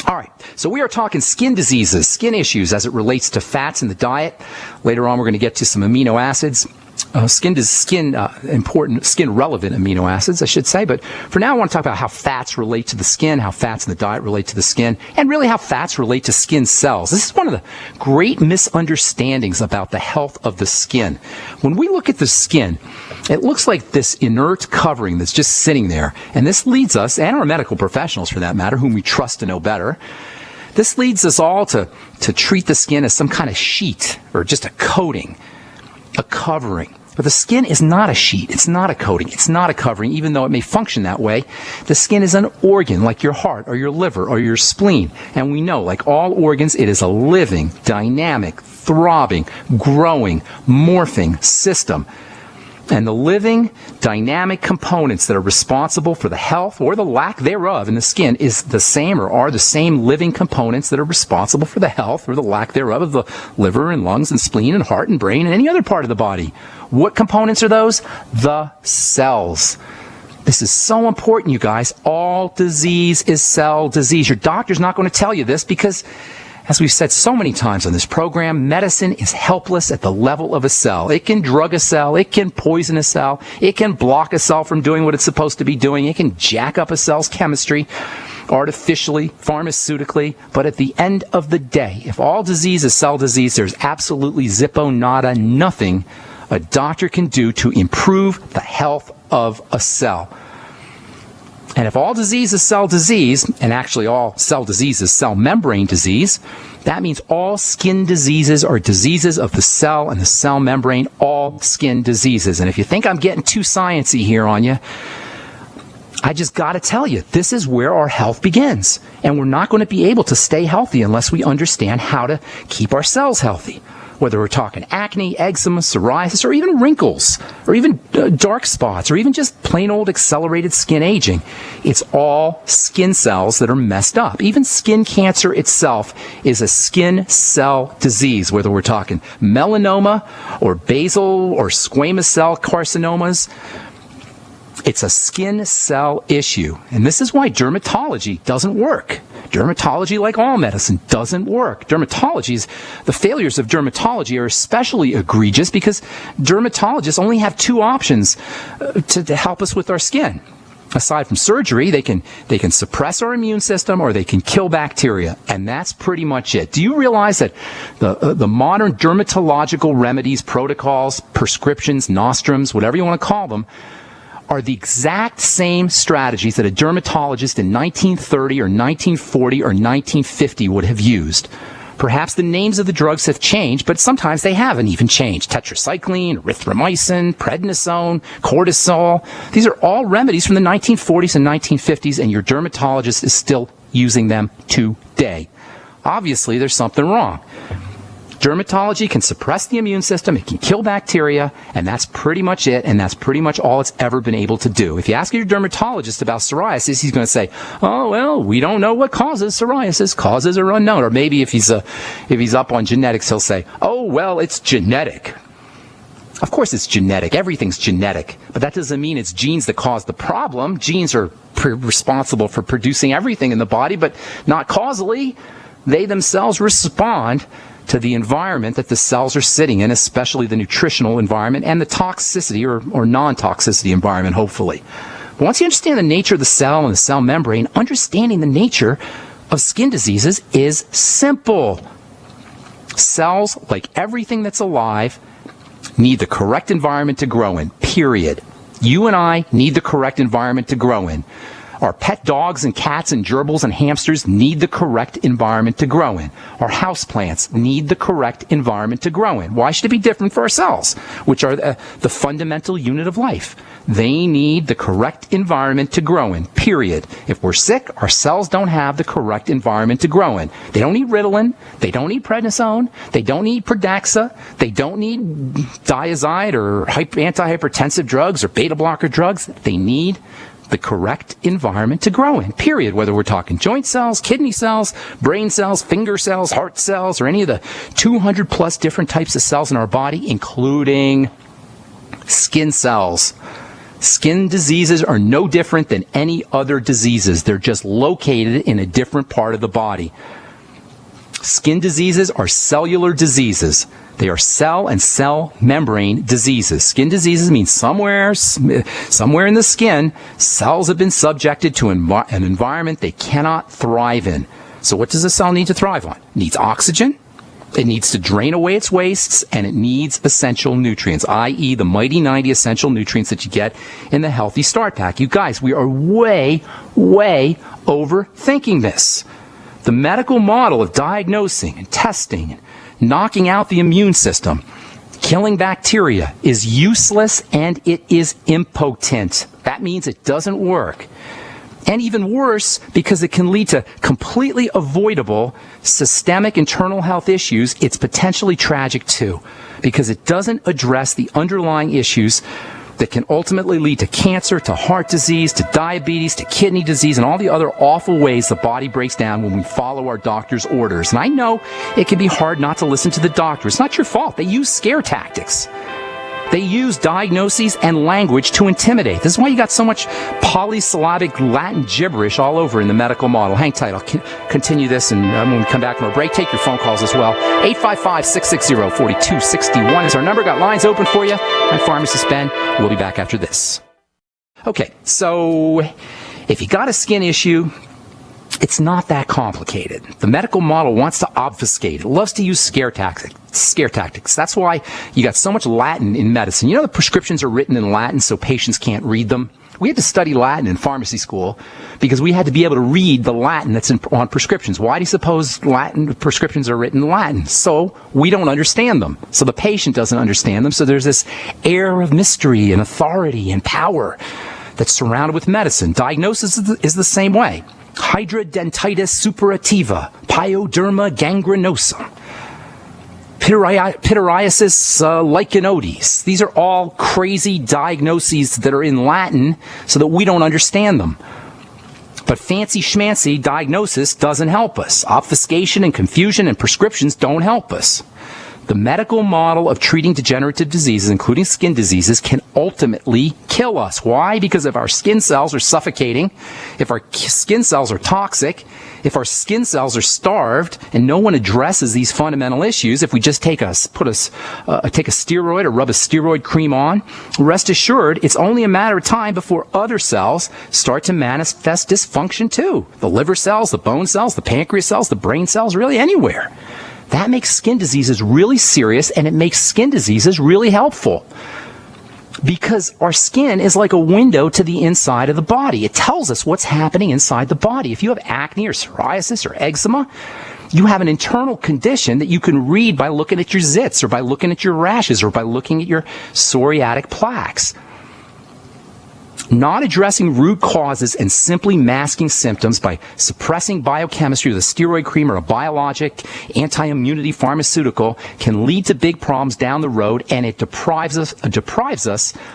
All right, so we are talking skin diseases, skin issues as it relates to fats in the diet. Later on, we're going to get to some amino acids. Important skin-relevant amino acids, I should say. But for now, I want to talk about how fats relate to the skin, how fats in the diet relate to the skin, and really how fats relate to skin cells. This is one of the great misunderstandings about the health of the skin. When we look at the skin, it looks like this inert covering that's just sitting there. And this leads us, and our medical professionals for that matter, whom we trust to know better, this leads us all to treat the skin as some kind of sheet or just a coating, a covering. But the skin is not a sheet. It's not a coating. It's not a covering, even though it may function that way. The skin is an organ, like your heart or your liver or your spleen. And we know, like all organs, it is a living, dynamic, throbbing, growing, morphing system. And the living, dynamic components that are responsible for the health or the lack thereof in the skin is the same or are the same living components that are responsible for the health or the lack thereof of the liver and lungs and spleen and heart and brain and any other part of the body. What components are those? The cells. This is so important, you guys. All disease is cell disease. Your doctor's not going to tell you this because, as we've said so many times on this program, medicine is helpless at the level of a cell. It can drug a cell. It can poison a cell. It can block a cell from doing what it's supposed to be doing. It can jack up a cell's chemistry artificially, pharmaceutically. But at the end of the day, if all disease is cell disease, there's absolutely zippo nada, nothing a doctor can do to improve the health of a cell. And if all disease is cell disease, and actually all cell disease is cell membrane disease, that means all skin diseases are diseases of the cell and the cell membrane, all skin diseases. And if you think I'm getting too sciencey here on you, I just got to tell you, this is where our health begins. And we're not going to be able to stay healthy unless we understand how to keep our cells healthy. Whether we're talking acne, eczema, psoriasis, or even wrinkles, or even dark spots, or even just plain old accelerated skin aging. It's all skin cells that are messed up. Even skin cancer itself is a skin cell disease, whether we're talking melanoma, or basal, or squamous cell carcinomas. It's a skin cell issue. And this is why dermatology doesn't work. Dermatology, like all medicine, doesn't work. The failures of dermatology are especially egregious because dermatologists only have two options to help us with our skin. Aside from surgery, they can suppress our immune system or they can kill bacteria, and that's pretty much it. Do you realize that the modern dermatological remedies, protocols, prescriptions, nostrums, whatever you want to call them, are the exact same strategies that a dermatologist in 1930 or 1940 or 1950 would have used. Perhaps the names of the drugs have changed, but sometimes they haven't even changed. Tetracycline, erythromycin, prednisone, cortisol. These are all remedies from the 1940s and 1950s, and your dermatologist is still using them today. Obviously, there's something wrong. Dermatology can suppress the immune system, it can kill bacteria, and that's pretty much it, and that's pretty much all it's ever been able to do. If you ask your dermatologist about psoriasis, he's going to say, oh, well, we don't know what causes psoriasis. Causes are unknown. Or maybe if he's up on genetics, he'll say, oh, well, it's genetic. Of course it's genetic. Everything's genetic. But that doesn't mean it's genes that cause the problem. Genes are responsible for producing everything in the body, but not causally. They themselves respond to the environment that the cells are sitting in, especially the nutritional environment and the toxicity or non-toxicity environment, hopefully. But once you understand the nature of the cell and the cell membrane, understanding the nature of skin diseases is simple. Cells, like everything that's alive, need the correct environment to grow in, period. You and I need the correct environment to grow in. Our pet dogs and cats and gerbils and hamsters need the correct environment to grow in. Our houseplants need the correct environment to grow in. Why should it be different for our cells, which are the fundamental unit of life? They need the correct environment to grow in, period. If we're sick, our cells don't have the correct environment to grow in. They don't need Ritalin. They don't need prednisone. They don't need Pradaxa. They don't need diazide or antihypertensive drugs or beta blocker drugs. They need the correct environment to grow in, period. Whether we're talking joint cells, kidney cells, brain cells, finger cells, heart cells, or any of the 200 plus different types of cells in our body, including skin cells. Skin diseases are no different than any other diseases. They're just located in a different part of the body. Skin diseases are cellular diseases. They are cell and cell membrane diseases. Skin diseases mean somewhere in the skin, cells have been subjected to an environment they cannot thrive in. So what does a cell need to thrive on? It needs oxygen, it needs to drain away its wastes, and it needs essential nutrients, i.e. the mighty 90 essential nutrients that you get in the Healthy Start Pack. You guys, we are way overthinking this. The medical model of diagnosing and testing and knocking out the immune system, killing bacteria, is useless and it is impotent. That means it doesn't work. And even worse, because it can lead to completely avoidable systemic internal health issues, it's potentially tragic too, because it doesn't address the underlying issues that can ultimately lead to cancer, to heart disease, to diabetes, to kidney disease, and all the other awful ways the body breaks down when we follow our doctor's orders. And I know it can be hard not to listen to the doctor. It's not your fault. They use scare tactics. They use diagnoses and language to intimidate. This is why you got so much polysyllabic Latin gibberish all over in the medical model. Hang tight. I'll continue this, and when we come back from our break, take your phone calls as well. 855-660-4261 is our number. Got lines open for you. I'm Pharmacist Ben. We'll be back after this. Okay, so if you got a skin issue, it's not that complicated. The medical model wants to obfuscate. It loves to use scare tactics. That's why you got so much Latin in medicine. You know, the prescriptions are written in Latin so patients can't read them. We had to study Latin in pharmacy school because we had to be able to read the Latin that's on prescriptions. Why do you suppose Latin prescriptions are written in Latin? So we don't understand them. So the patient doesn't understand them. So there's this air of mystery and authority and power that's surrounded with medicine. Diagnosis is the same way. Hydradentitis suppurativa, pyoderma gangrenosum, pityriasis lichenoides. These are all crazy diagnoses that are in Latin so that we don't understand them. But fancy schmancy diagnosis doesn't help us. Obfuscation and confusion and prescriptions don't help us. The medical model of treating degenerative diseases, including skin diseases, can ultimately kill us. Why? Because if our skin cells are suffocating, if our skin cells are toxic, if our skin cells are starved, and no one addresses these fundamental issues, if we just take a steroid or rub a steroid cream on, rest assured, it's only a matter of time before other cells start to manifest dysfunction too. The liver cells, the bone cells, the pancreas cells, the brain cells, really anywhere. That makes skin diseases really serious, and it makes skin diseases really helpful. Because our skin is like a window to the inside of the body. It tells us what's happening inside the body. If you have acne or psoriasis or eczema, you have an internal condition that you can read by looking at your zits or by looking at your rashes or by looking at your psoriatic plaques. Not addressing root causes and simply masking symptoms by suppressing biochemistry with a steroid cream or a biologic anti-immunity pharmaceutical can lead to big problems down the road, and it deprives us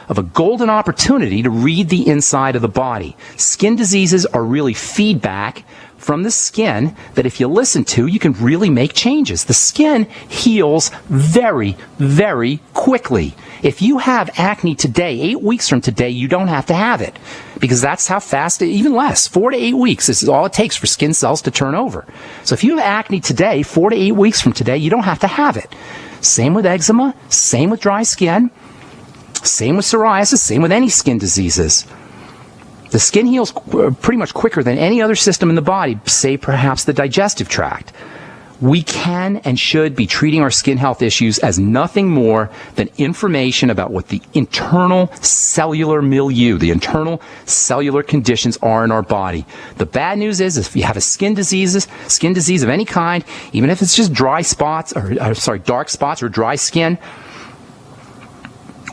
of a golden opportunity to read the inside of the body. Skin diseases are really feedback from the skin that if you listen to, you can really make changes. The skin heals very, very quickly. If you have acne today, 8 weeks from today, you don't have to have it, because that's how fast, even less, 4 to 8 weeks. This is all it takes for skin cells to turn over. So if you have acne today, 4 to 8 weeks from today, you don't have to have it. Same with eczema, same with dry skin, same with psoriasis, same with any skin diseases. The skin heals pretty much quicker than any other system in the body, say perhaps the digestive tract. We can and should be treating our skin health issues as nothing more than information about what the internal cellular milieu, the internal cellular conditions are in our body. The bad news is if you have a skin disease of any kind, even if it's just dark spots or dry skin,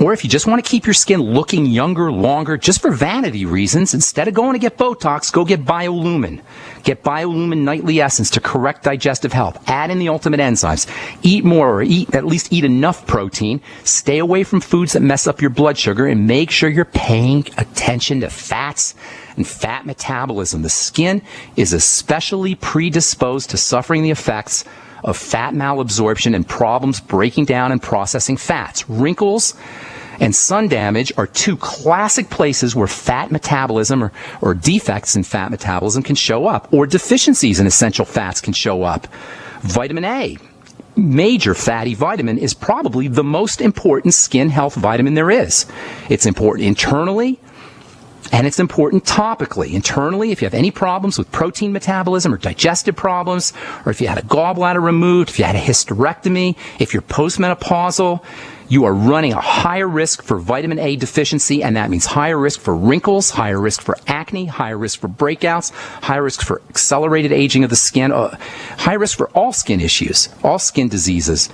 or if you just want to keep your skin looking younger longer just for vanity reasons, instead of going to get Botox, go get Biolumin. Get Biolumin Nightly Essence to correct digestive health. Add in the ultimate enzymes. Eat more, or at least eat enough protein. Stay away from foods that mess up your blood sugar, and make sure you're paying attention to fats and fat metabolism. The skin is especially predisposed to suffering the effects of fat malabsorption and problems breaking down and processing fats. Wrinkles and sun damage are two classic places where fat metabolism or defects in fat metabolism can show up, or deficiencies in essential fats can show up. Vitamin A, major fatty vitamin, is probably the most important skin health vitamin there is. It's important internally, and it's important topically. Internally, if you have any problems with protein metabolism or digestive problems, or if you had a gallbladder removed, if you had a hysterectomy, if you're postmenopausal, you are running a higher risk for vitamin A deficiency, and that means higher risk for wrinkles, higher risk for acne, higher risk for breakouts, higher risk for accelerated aging of the skin, high risk for all skin issues, all skin diseases.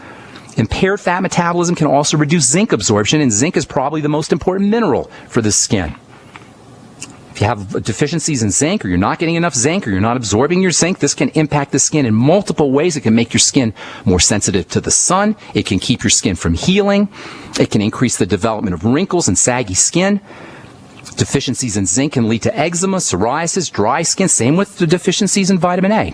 Impaired fat metabolism can also reduce zinc absorption, and zinc is probably the most important mineral for the skin. If you have deficiencies in zinc, or you're not getting enough zinc, or you're not absorbing your zinc, this can impact the skin in multiple ways. It can make your skin more sensitive to the sun. It can keep your skin from healing. It can increase the development of wrinkles and saggy skin. Deficiencies in zinc can lead to eczema, psoriasis, dry skin. Same with the deficiencies in vitamin A.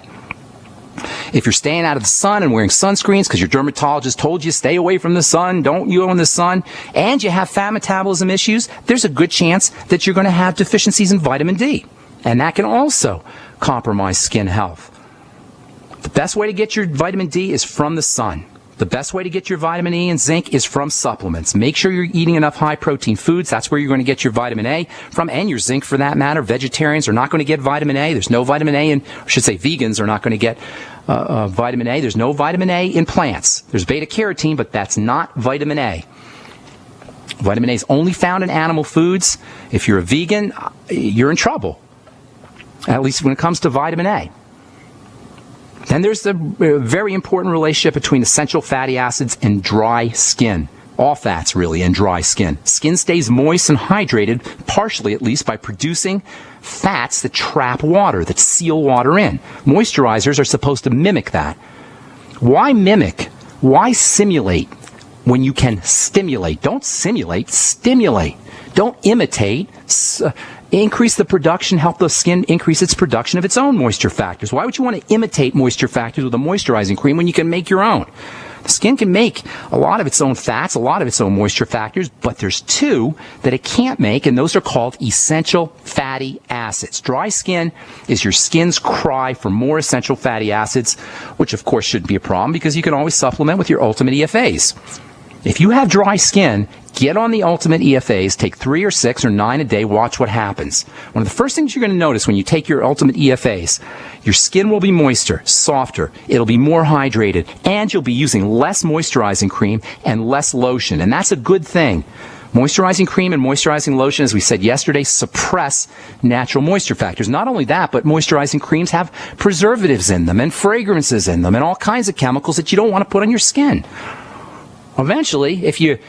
If you're staying out of the sun and wearing sunscreens because your dermatologist told you stay away from the sun, don't you in the sun, and you have fat metabolism issues, there's a good chance that you're going to have deficiencies in vitamin D. And that can also compromise skin health. The best way to get your vitamin D is from the sun. The best way to get your vitamin E and zinc is from supplements. Make sure you're eating enough high-protein foods. That's where you're going to get your vitamin A from, and your zinc for that matter. Vegetarians are not going to get vitamin A. There's no vitamin A in, I should say vegans are not going to get vitamin A. There's no vitamin A in plants. There's beta-carotene, but that's not vitamin A. Vitamin A is only found in animal foods. If you're a vegan, you're in trouble, at least when it comes to vitamin A. Then there's the very important relationship between essential fatty acids and dry skin. All fats, really, and dry skin. Skin stays moist and hydrated, partially at least, by producing fats that trap water, that seal water in. Moisturizers are supposed to mimic that. Why mimic? Why simulate when you can stimulate? Don't simulate, stimulate. Don't imitate. Increase the production, help the skin increase its production of its own moisture factors. Why would you want to imitate moisture factors with a moisturizing cream when you can make your own? The skin can make a lot of its own fats, a lot of its own moisture factors, but there's two that it can't make, and those are called essential fatty acids. Dry skin is your skin's cry for more essential fatty acids, which of course shouldn't be a problem because you can always supplement with your Ultimate EFAs. If you have dry skin, get on the Ultimate EFAs, take 3 or 6 or 9 a day, watch what happens. One of the first things you're going to notice when you take your Ultimate EFAs, your skin will be moister, softer, it'll be more hydrated, and you'll be using less moisturizing cream and less lotion, and that's a good thing. Moisturizing cream and moisturizing lotion, as we said yesterday, suppress natural moisture factors. Not only that, but moisturizing creams have preservatives in them and fragrances in them and all kinds of chemicals that you don't want to put on your skin. Eventually, if you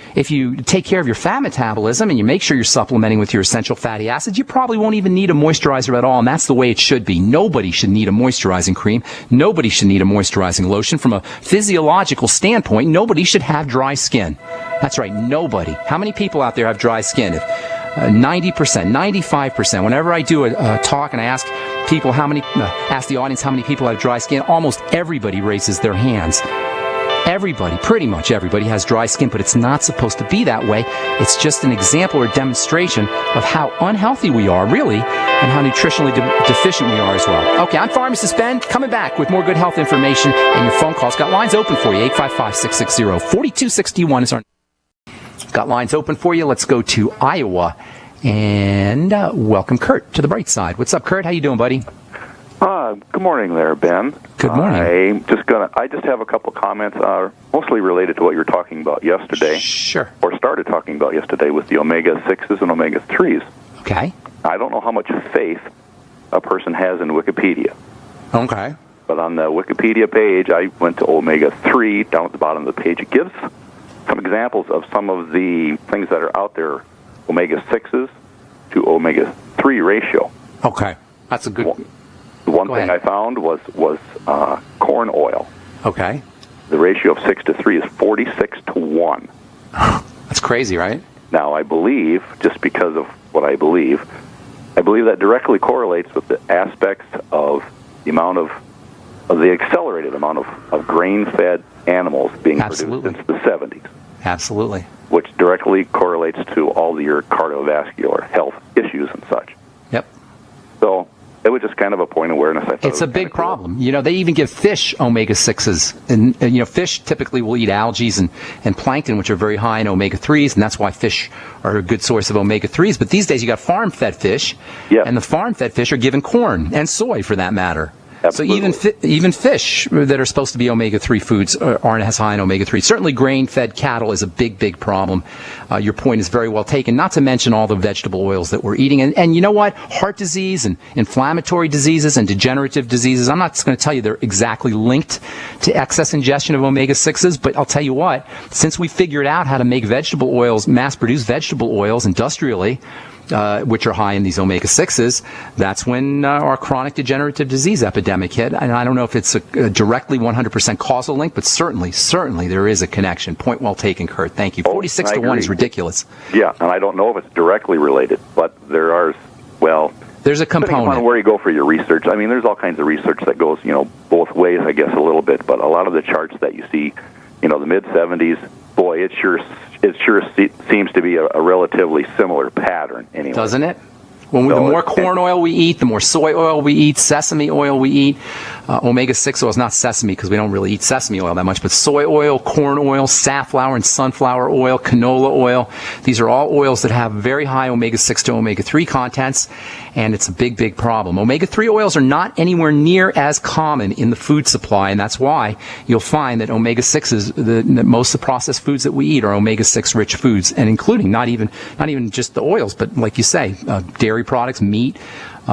take care of your fat metabolism and you make sure you're supplementing with your essential fatty acids, you probably won't even need a moisturizer at all, and that's the way it should be. Nobody should need a moisturizing cream. Nobody should need a moisturizing lotion. From a physiological standpoint, nobody should have dry skin. That's right, nobody. How many people out there have dry skin? 90%, 95%. Whenever I do a talk and I ask people ask the audience how many people have dry skin, almost everybody raises their hands. Everybody, pretty much everybody, has dry skin, but it's not supposed to be that way. It's just an example or demonstration of how unhealthy we are, really, and how nutritionally deficient we are as well. Okay, I'm Pharmacist Ben, coming back with more good health information and your phone calls. Got lines open for you, 855-660-4261 is our... Got lines open for you. Let's go to Iowa and welcome Kurt to the bright side. What's up, Kurt? How you doing, buddy? Good morning there, Ben. Good morning. I just have a couple comments, mostly related to what you were talking about yesterday. Sure. Or started talking about yesterday with the omega-6s and omega-3s. Okay. I don't know how much faith a person has in Wikipedia. Okay. But on the Wikipedia page, I went to omega-3, down at the bottom of the page. It gives some examples of some of the things that are out there, omega-6s to omega-3 ratio. Okay. That's a good one. The one thing I found was corn oil. Okay. The ratio of 6 to 3 is 46 to 1. That's crazy, right? Now, I believe, just because of what I believe that directly correlates with the aspects of the amount of the accelerated amount of grain-fed animals being produced since the 70s. Absolutely. which directly correlates to all your cardiovascular health issues and such. Yep. So it was just kind of a point of awareness. I thought it's a big problem. You know, they even give fish omega-6s. And you know, fish typically will eat algae and plankton, which are very high in omega-3s, and that's why fish are a good source of omega-3s. But these days you got farm-fed fish, and the farm-fed fish are given corn and soy, for that matter. Absolutely. So even fish that are supposed to be omega-3 foods aren't as high in omega-3. Certainly grain-fed cattle is a big, big problem. Your point is very well taken, not to mention all the vegetable oils that we're eating. And you know what? Heart disease and inflammatory diseases and degenerative diseases, I'm not going to tell you they're exactly linked to excess ingestion of omega-6s, but I'll tell you what, since we figured out how to make vegetable oils, mass-produce vegetable oils industrially, which are high in these omega-6s, that's when our chronic degenerative disease epidemic hit. And I don't know if it's a directly 100% causal link, but certainly there is a connection. Point well taken, Kurt. Thank you. 46 to 1 is ridiculous. Yeah, and I don't know if it's directly related, but there are, there's a component. Depending on where you go for your research. I mean, there's all kinds of research that goes, both ways, I guess, a little bit, but a lot of the charts that you see, the mid-70s, boy, it sure seems to be a relatively similar pattern anyway. Doesn't it? The more corn oil we eat, the more soy oil we eat, sesame oil we eat, omega-6 oil is not sesame because we don't really eat sesame oil that much, but soy oil, corn oil, safflower and sunflower oil, canola oil, these are all oils that have very high omega-6 to omega-3 contents, and it's a big, big problem. Omega-3 oils are not anywhere near as common in the food supply, and that's why you'll find that omega-6s, most of the processed foods that we eat are omega-6 rich foods, and including not even just the oils, but like you say, dairy products, meat,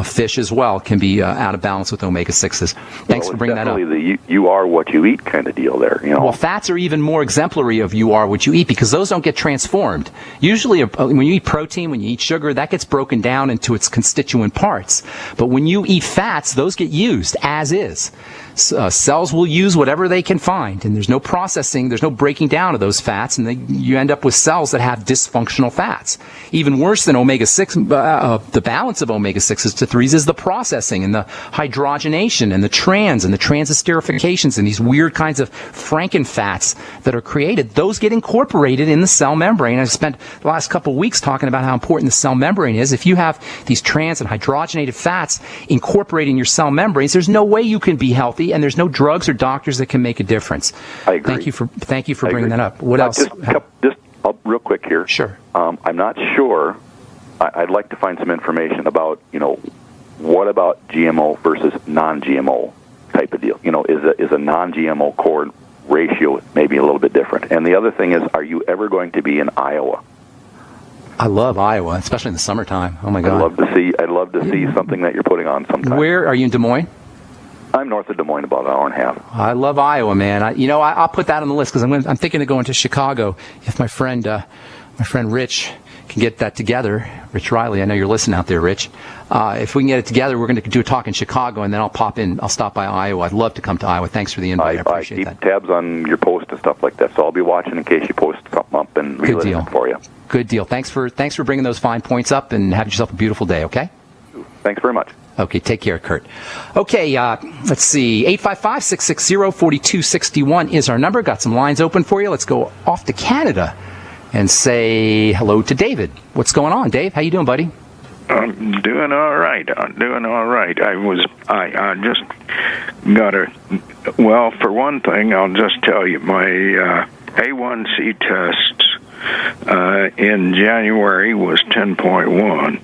fish as well can be out of balance with omega-6s. Thanks for bringing that up. It's definitely the you are what you eat kind of deal there. Well, fats are even more exemplary of you are what you eat because those don't get transformed. Usually when you eat protein, when you eat sugar, that gets broken down into its constituent parts. But when you eat fats, those get used as is. Cells will use whatever they can find, and there's no processing, there's no breaking down of those fats, and you end up with cells that have dysfunctional fats. Even worse than omega-6, the balance of omega-6s to 3s is the processing and the hydrogenation and the transesterifications and these weird kinds of frankenfats that are created. Those get incorporated in the cell membrane. I've spent the last couple of weeks talking about how important the cell membrane is. If you have these trans and hydrogenated fats incorporated in your cell membranes, there's no way you can be healthy, and there's no drugs or doctors that can make a difference. I agree. Thank you for bringing that up. What else? Just real quick here. Sure. I'm not sure. I'd like to find some information about, what about GMO versus non-GMO type of deal? Is a non-GMO corn ratio maybe a little bit different? And the other thing is, are you ever going to be in Iowa? I love Iowa, especially in the summertime. Oh my God. I'd love to see something that you're putting on sometime. Where are you in Des Moines? I'm north of Des Moines, about an hour and a half. I love Iowa, man. I'll put that on the list because I'm thinking of going to Chicago. If my friend Rich can get that together, Rich Riley, I know you're listening out there, Rich. If we can get it together, we're going to do a talk in Chicago, and then I'll stop by Iowa. I'd love to come to Iowa. Thanks for the invite. I appreciate that. I keep tabs on your post and stuff like that, so I'll be watching in case you post something up and relay it for you. Good deal. Thanks for bringing those fine points up, and have yourself a beautiful day, okay? Thanks very much. Okay, take care, Kurt. Okay, let's see. 855-660-4261 is our number. Got some lines open for you. Let's go off to Canada and say hello to David. What's going on, Dave? How you doing, buddy? I'm doing all right. I just got for one thing, I'll just tell you, my A1C tests in January was 10.1.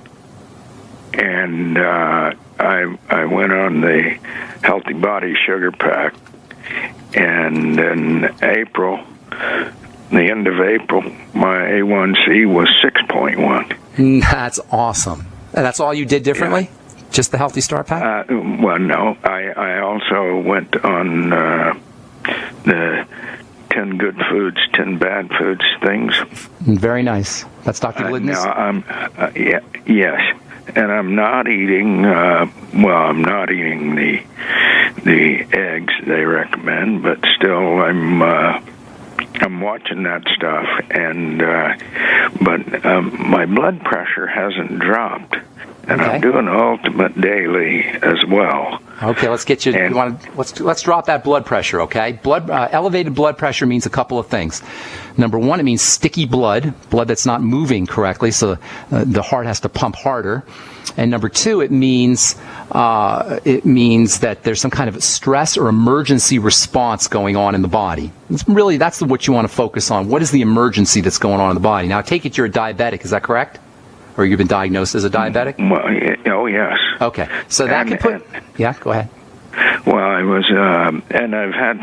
And I went on the Healthy Body Sugar Pack, and in April, the end of April, my A1C was 6.1. That's awesome. And that's all you did differently? Yeah. Just the Healthy Start Pack? No. I also went on the 10 good foods, 10 bad foods things. Very nice. That's Dr. Glidden's? Yes. And I'm not eating, I'm not eating the eggs they recommend, but still I'm watching that stuff, and but my blood pressure hasn't dropped, and okay. I'm doing Ultimate Daily as well. Okay, let's get you. Let's drop that blood pressure. Okay, elevated blood pressure means a couple of things. Number one, it means sticky blood that's not moving correctly, so the heart has to pump harder. And number two, it means that there's some kind of stress or emergency response going on in the body. That's what you want to focus on. What is the emergency that's going on in the body? Now, I take it you're a diabetic. Is that correct? Or you've been diagnosed as a diabetic? Well, oh, yes. Okay. So that can put... Yeah, go ahead. Well, I was, and I've had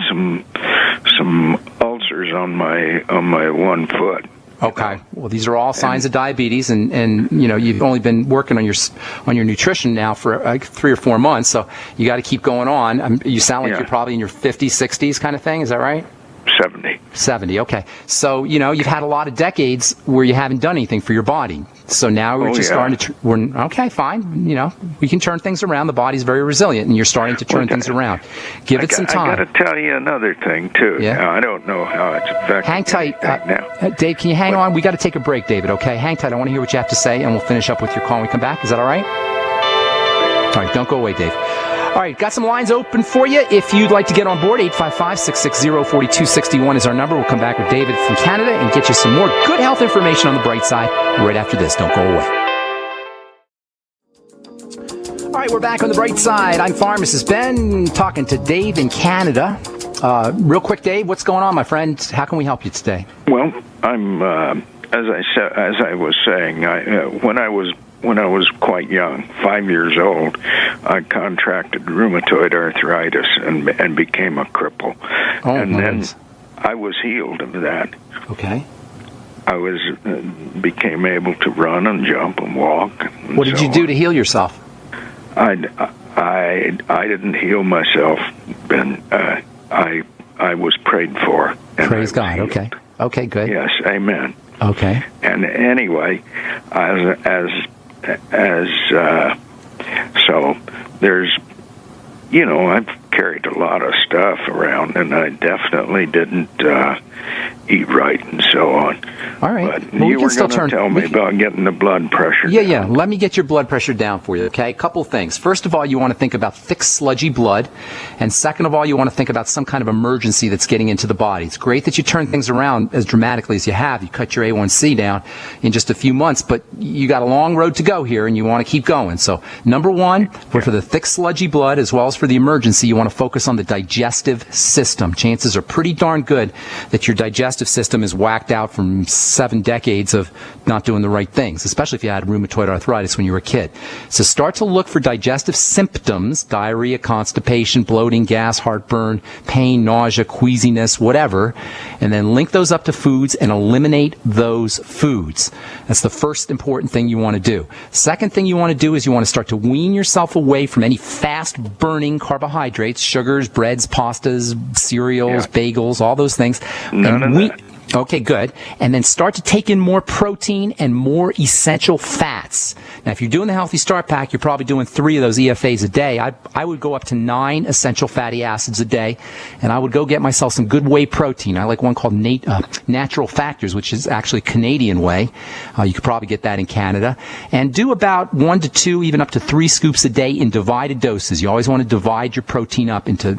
some ulcers on my one foot. Okay. Well, these are all signs of diabetes, and you've only been working on your nutrition now for 3 or 4 months, so you got to keep going on. You sound like you're probably in your 50s, 60s kind of thing. Is that right? 70. Okay. So, you've had a lot of decades where you haven't done anything for your body. So now we're just starting to, okay, fine. We can turn things around. The body's very resilient, and you're starting to turn things around. Give it some time. I got to tell you another thing, too. Yeah? Now, I don't know how it's affecting Hang tight. now. Dave, can you hang on? We got to take a break, David, okay? Hang tight. I want to hear what you have to say, and we'll finish up with your call when we come back. Is that all right? All right, don't go away, Dave. All right, got some lines open for you. If you'd like to get on board, 855-660-4261 is our number. We'll come back with David from Canada and get you some more good health information on the bright side right after this. Don't go away. All right, we're back on the bright side. I'm Pharmacist Ben, talking to Dave in Canada. Real quick, Dave, what's going on, my friend? How can we help you today? Well, I'm, as I was saying, when I was quite young, 5 years old, I contracted rheumatoid arthritis and became a cripple. Oh, and nice. Then I was healed of that. Okay. I became able to run and jump and walk. And what did you do to heal yourself? I didn't heal myself, Ben. I was prayed for. And Praise God. Healed. Okay. Okay. Good. Yes. Amen. Okay. And anyway, so there's, I've carried a lot of stuff around, and I definitely didn't eat right and so on. All right. But you were going to tell me about getting the blood pressure down. Yeah. Let me get your blood pressure down for you, okay? A couple things. First of all, you want to think about thick, sludgy blood. And second of all, you want to think about some kind of emergency that's getting into the body. It's great that you turn things around as dramatically as you have. You cut your A1C down in just a few months, but you got a long road to go here, and you want to keep going. So, number one, for the thick, sludgy blood, as well as for the emergency, you want to focus on the digestive system. Chances are pretty darn good that your digestive system is whacked out from 7 decades of not doing the right things, especially if you had rheumatoid arthritis when you were a kid. So start to look for digestive symptoms: diarrhea, constipation, bloating, gas, heartburn, pain, nausea, queasiness, whatever, and then link those up to foods and eliminate those foods. That's the first important thing you want to do. Second thing you want to do is you want to start to wean yourself away from any fast-burning carbohydrates, sugars, breads, pastas, cereals, bagels, all those things. None of that. Okay, good. And then start to take in more protein and more essential fats. Now, if you're doing the Healthy Start Pack, you're probably doing 3 of those EFAs a day. I would go up to 9 essential fatty acids a day, and I would go get myself some good whey protein. I like one called Natural Factors, which is actually Canadian whey. You could probably get that in Canada. And do about 1 to 2, even up to 3 scoops a day in divided doses. You always want to divide your protein up into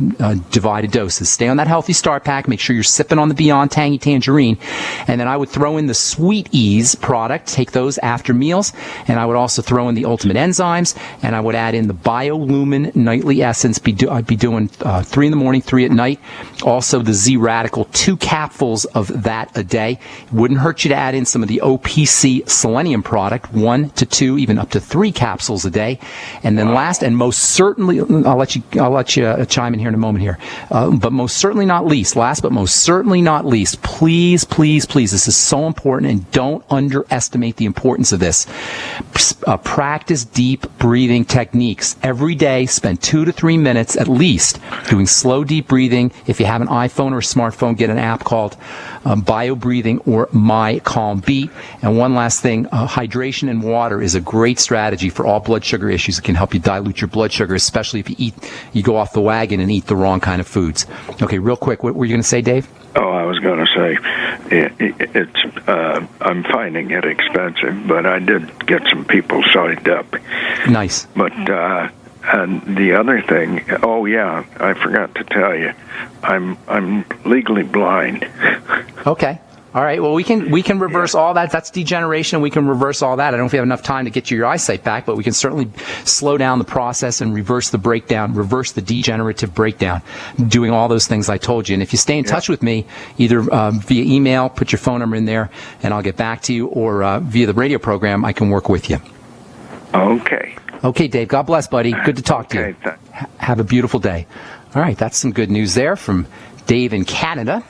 divided doses. Stay on that Healthy Start Pack. Make sure you're sipping on the Beyond Tangy Tangerine. And then I would throw in the Sweet Ease product, take those after meals, and I would also throw in the Ultimate Enzymes, and I would add in the BioLumin Nightly Essence. I'd be doing 3 in the morning, 3 at night. Also the Z Radical, 2 capsules of that a day. Wouldn't hurt you to add in some of the OPC Selenium product, 1 to 2, even up to 3 capsules a day. And then last and most certainly, I'll let you chime in here in a moment here. But most certainly not least, please, this is so important, and don't underestimate the importance of this. Practice deep breathing techniques. Every day, spend 2 to 3 minutes at least doing slow, deep breathing. If you have an iPhone or a smartphone, get an app called Bio Breathing or My Calm Beat. And one last thing, hydration and water is a great strategy for all blood sugar issues. It can help you dilute your blood sugar, especially if you go off the wagon and eat the wrong kind of foods. Okay, real quick, what were you going to say, Dave? Oh, I was going to say, I'm finding it expensive, but I did get some people signed up. Nice. But And the other thing, oh yeah, I forgot to tell you, I'm legally blind. Okay. All right. Well, we can reverse all that. That's degeneration. We can reverse all that. I don't know if we have enough time to get you your eyesight back, but we can certainly slow down the process and reverse the breakdown, reverse the degenerative breakdown, doing all those things I told you. And if you stay in touch with me, either via email, put your phone number in there, and I'll get back to you, or via the radio program, I can work with you. Okay. Okay, Dave. God bless, buddy. Good to talk to you. Have a beautiful day. All right. That's some good news there from Dave in Canada.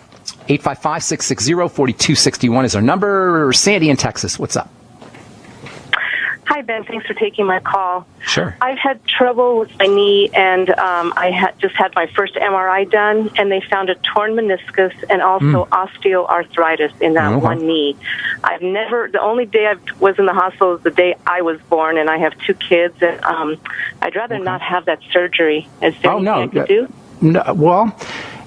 855-660-4261 is our number. Sandy in Texas, what's up? Hi, Ben. Thanks for taking my call. Sure. I've had trouble with my knee, and I just had my first MRI done, and they found a torn meniscus and also osteoarthritis in that one knee. The only day I was in the hospital was the day I was born, and I have 2 kids, and I'd rather not have that surgery. Is there anything I could do? No, well,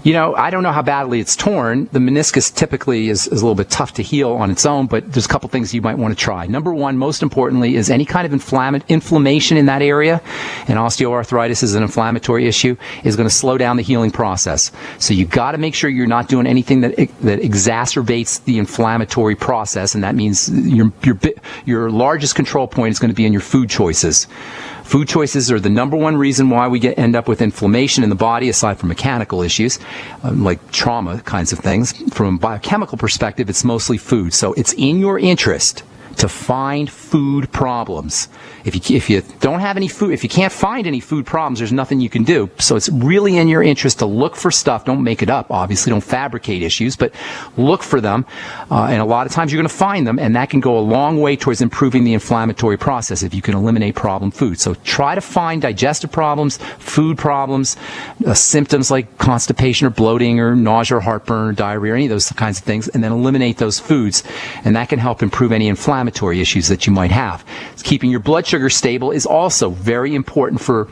I don't know how badly it's torn. The meniscus typically is a little bit tough to heal on its own, but there's a couple things you might want to try. Number one, most importantly, is any kind of inflammation in that area, and osteoarthritis is an inflammatory issue, is going to slow down the healing process. So you got to make sure you're not doing anything that exacerbates the inflammatory process, and that means your largest control point is going to be in your food choices. Food choices are the number one reason why we end up with inflammation in the body, aside from mechanical issues, like trauma kinds of things. From a biochemical perspective, it's mostly food. So it's in your interest to find food problems. If you don't have any food, if you can't find any food problems, there's nothing you can do. So it's really in your interest to look for stuff. Don't make it up, obviously. Don't fabricate issues, but look for them. And a lot of times you're going to find them, and that can go a long way towards improving the inflammatory process if you can eliminate problem food. So try to find digestive problems, food problems, symptoms like constipation or bloating or nausea or heartburn or diarrhea, or any of those kinds of things, and then eliminate those foods. And that can help improve any inflammatory issues that you might have. Keeping your blood sugar stable is also very important for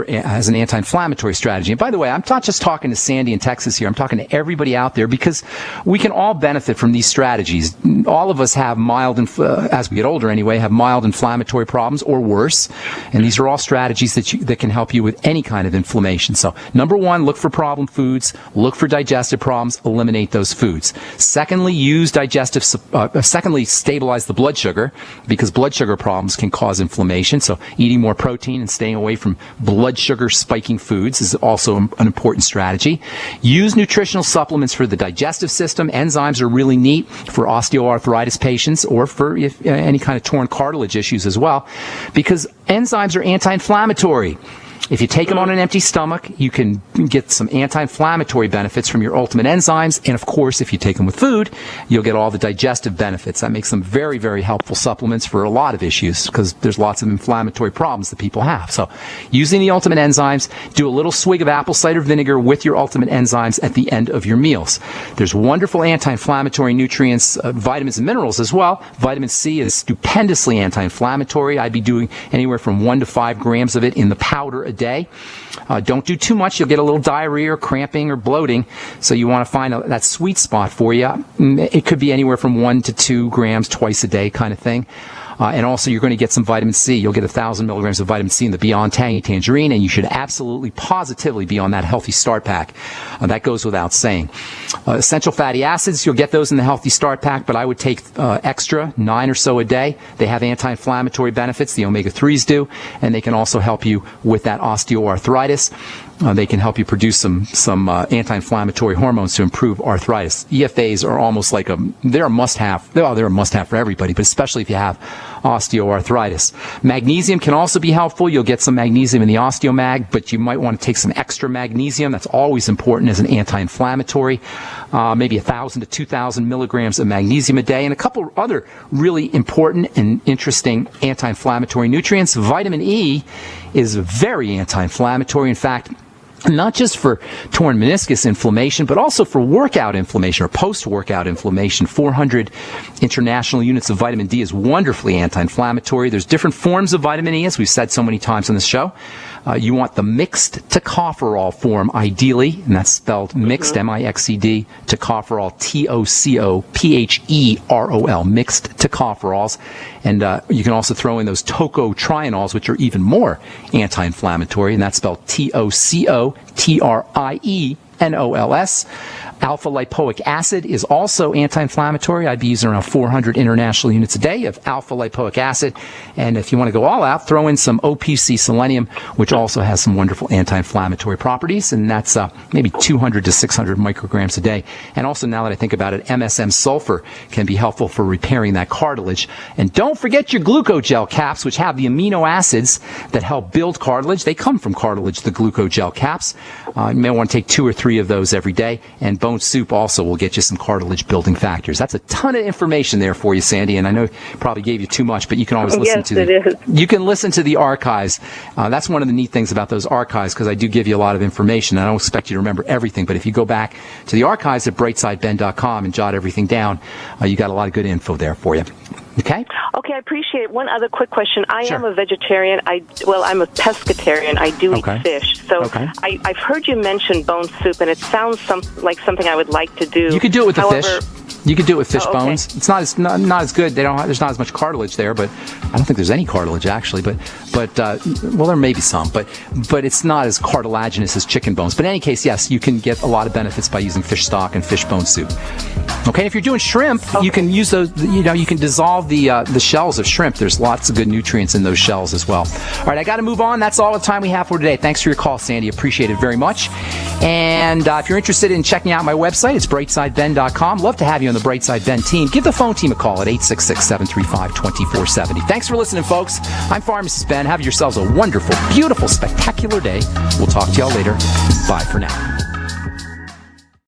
as an anti-inflammatory strategy. And by the way, I'm not just talking to Sandy in Texas here. I'm talking to everybody out there, because we can all benefit from these strategies. All of us have as we get older anyway, have mild inflammatory problems or worse. And these are all strategies that can help you with any kind of inflammation. So number one, look for problem foods, look for digestive problems, eliminate those foods. Secondly, secondly, stabilize the blood sugar, because blood sugar problems can cause inflammation. So eating more protein and staying away from blood sugar spiking foods is also an important strategy. Use nutritional supplements for the digestive system. Enzymes are really neat for osteoarthritis patients, or for any kind of torn cartilage issues as well, because enzymes are anti-inflammatory. If you take them on an empty stomach, you can get some anti-inflammatory benefits from your ultimate enzymes. And of course, if you take them with food, you'll get all the digestive benefits. That makes them very, very helpful supplements for a lot of issues, because there's lots of inflammatory problems that people have. So using the ultimate enzymes, do a little swig of apple cider vinegar with your ultimate enzymes at the end of your meals. There's wonderful anti-inflammatory nutrients, vitamins and minerals as well. Vitamin C is stupendously anti-inflammatory. I'd be doing anywhere from 1 to 5 grams of it in the powder a day. Don't do too much. You'll get a little diarrhea or cramping or bloating. So you want to find that sweet spot for you. It could be anywhere from 1 to 2 grams twice a day kind of thing. And also, you're going to get some vitamin C. You'll get 1,000 milligrams of vitamin C in the Beyond Tangy Tangerine, and you should absolutely, positively be on that Healthy Start Pack. That goes without saying. Essential fatty acids, you'll get those in the Healthy Start Pack, but I would take extra, 9 or so a day. They have anti-inflammatory benefits. The omega-3s do, and they can also help you with that osteoarthritis. They can help you produce some anti-inflammatory hormones to improve arthritis. EFAs are almost like they're a must-have. Well, they're a must-have for everybody, but especially if you have osteoarthritis. Magnesium can also be helpful. You'll get some magnesium in the OsteoMag, but you might want to take some extra magnesium. That's always important as an anti-inflammatory. Maybe 1,000 to 2,000 milligrams of magnesium a day, and a couple other really important and interesting anti-inflammatory nutrients. Vitamin E is very anti-inflammatory. In fact, not just for torn meniscus inflammation, but also for workout inflammation or post-workout inflammation. 400 international units of vitamin D is wonderfully anti-inflammatory. There's different forms of vitamin E, as we've said so many times on this show. You want the mixed tocopherol form, ideally, and that's spelled mixed, M-I-X-E-D, tocopherol, T-O-C-O-P-H-E-R-O-L, mixed tocopherols. And you can also throw in those tocotrienols, which are even more anti-inflammatory, and that's spelled T-O-C-O-T-R-I-E-N-O-L-S. Alpha lipoic acid is also anti-inflammatory. I'd be using around 400 international units a day of alpha lipoic acid. And if you want to go all out, throw in some OPC selenium, which also has some wonderful anti-inflammatory properties. And that's maybe 200 to 600 micrograms a day. And also, now that I think about it, MSM sulfur can be helpful for repairing that cartilage. And don't forget your glucogel caps, which have the amino acids that help build cartilage. They come from cartilage, the glucogel caps. You may want to take 2 or 3 of those every day. And bone soup also will get you some cartilage building factors. That's a ton of information there for you, Sandy, and I know probably gave you too much, but you can always listen you can listen to the archives. That's one of the neat things about those archives, because I do give you a lot of information. I don't expect you to remember everything, but if you go back to the archives at brightsideben.com and jot everything down, you got a lot of good info there for you. Okay? Okay, I appreciate it. One other quick question. I Sure. am a vegetarian. I'm a pescatarian. I do eat fish. So I've heard you mention bone soup, and it sounds like something I would like to do. You could do it with the fish. You could do it with fish Oh, okay. bones. It's not as good. There's not as much cartilage there, but I don't think there's any cartilage actually. But there may be some, but it's not as cartilaginous as chicken bones. But in any case, yes, you can get a lot of benefits by using fish stock and fish bone soup. Okay, if you're doing shrimp, you can use those. You can dissolve the shells of shrimp. There's lots of good nutrients in those shells as well. All right, I got to move on. That's all the time we have for today. Thanks for your call, Sandy. Appreciate it very much. And if you're interested in checking out my website, it's brightsideben.com. Love to have you on the Brightside Ben team. Give the phone team a call at 866-735-2470. Thanks for listening, folks. I'm Pharmacist Ben. Have yourselves a wonderful, beautiful, spectacular day. We'll talk to y'all later. Bye for now.